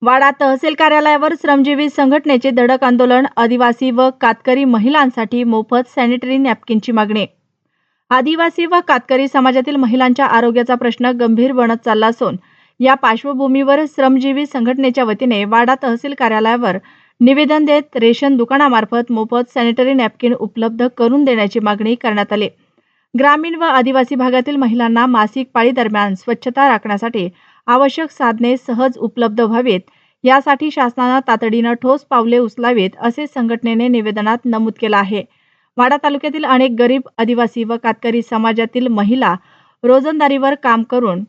वाडा तहसील कार्यालयावर श्रमजीवी संघटनेचे धडक आंदोलन, आदिवासी व कातकरी महिलांसाठी मोफत सॅनिटरी नॅपकिनची मागणी। आदिवासी व कातकरी समाजातील महिलांच्या आरोग्याचा प्रश्न गंभीर बनत चालला असून या पार्श्वभूमीवर श्रमजीवी संघटनेच्या वतीने वाडा तहसील कार्यालयावर निवेदन देत रेशन दुकानामार्फत मोफत सॅनिटरी नॅपकिन उपलब्ध करून देण्याची मागणी करण्यात आली। ग्रामीण व आदिवासी भागातील महिलांना मासिक पाळी दरम्यान स्वच्छता राखण्यासाठी आवश्यक साधने सहज उपलब्ध व्हावीत यासाठी शासनाने तातडीने ठोस पावले उचलावीत असे संघटनेने निवेदनात नमूद केले आहे। वाडा तालुक्यातील अनेक गरीब आदिवासी व कातकरी समाजातील महिला रोजंदारीवर काम करून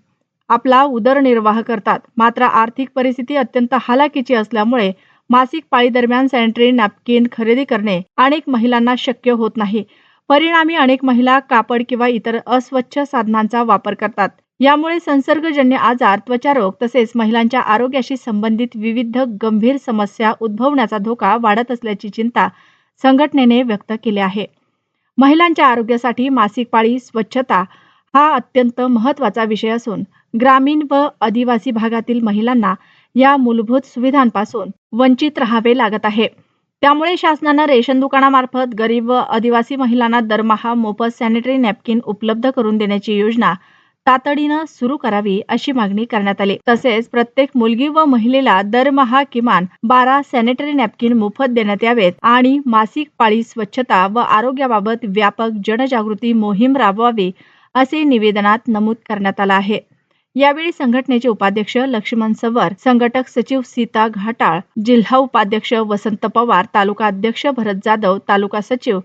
आपला उदरनिर्वाह करतात, मात्र आर्थिक परिस्थिती अत्यंत हालाकीची असल्यामुळे मासिक पाळी दरम्यान सॅनिटरी नॅपकिन खरेदी करणे अनेक महिलांना शक्य होत नाही। परिणामी अनेक महिला कापड किंवा इतर अस्वच्छ साधनांचा वापर करतात। यामुळे संसर्गजन्य आजार, त्वचारोग तसेच महिलांच्या आरोग्याशी संबंधित विविध गंभीर समस्या उद्भवण्याचा धोका वाढत असल्याची चिंता संघटनेने व्यक्त केली आहे। महिलांच्या आरोग्यासाठी मासिक पाळी स्वच्छता हा अत्यंत महत्त्वाचा विषय असून ग्रामीण व आदिवासी भागातील महिलांना या मूलभूत सुविधांपासून वंचित राहावे लागत आहे। त्यामुळे शासनाने रेशन दुकानामार्फत गरीब व आदिवासी महिलांना दरमहा मोफत सॅनिटरी नॅपकिन उपलब्ध करून देण्याची योजना तातडीने सुरू करावी अशी मागणी करण्यात आली। तसेच प्रत्येक मुलगी व महिलेला दरमहा किमान 12 सॅनिटरी नॅपकिन मोफत देण्यात यावेत आणि मासिक पाळी स्वच्छता व आरोग्याबाबत व्यापक जनजागृती मोहीम राबवावी असे निवेदनात नमूद करण्यात आले आहे। यावेळी संघटनेचे उपाध्यक्ष लक्ष्मण सवर, संघटक सचिव सीता घाटाळ, जिल्हा उपाध्यक्ष वसंत पवार, तालुका अध्यक्ष भरत जाधव, तालुका सचिव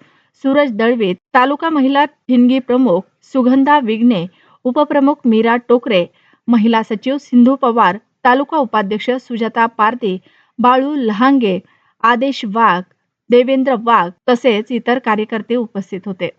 सूरज दळवी, तालुका महिला ठिणगी प्रमुख सुगंधा विघ्ने, उपप्रमुख मीरा टोकरे, महिला सचिव सिंधू पवार, तालुका उपाध्यक्ष सुजाता पारधी, बाळू लहांगे, आदेश वाघ, देवेंद्र वाघ तसेच इतर कार्यकर्ते उपस्थित होते।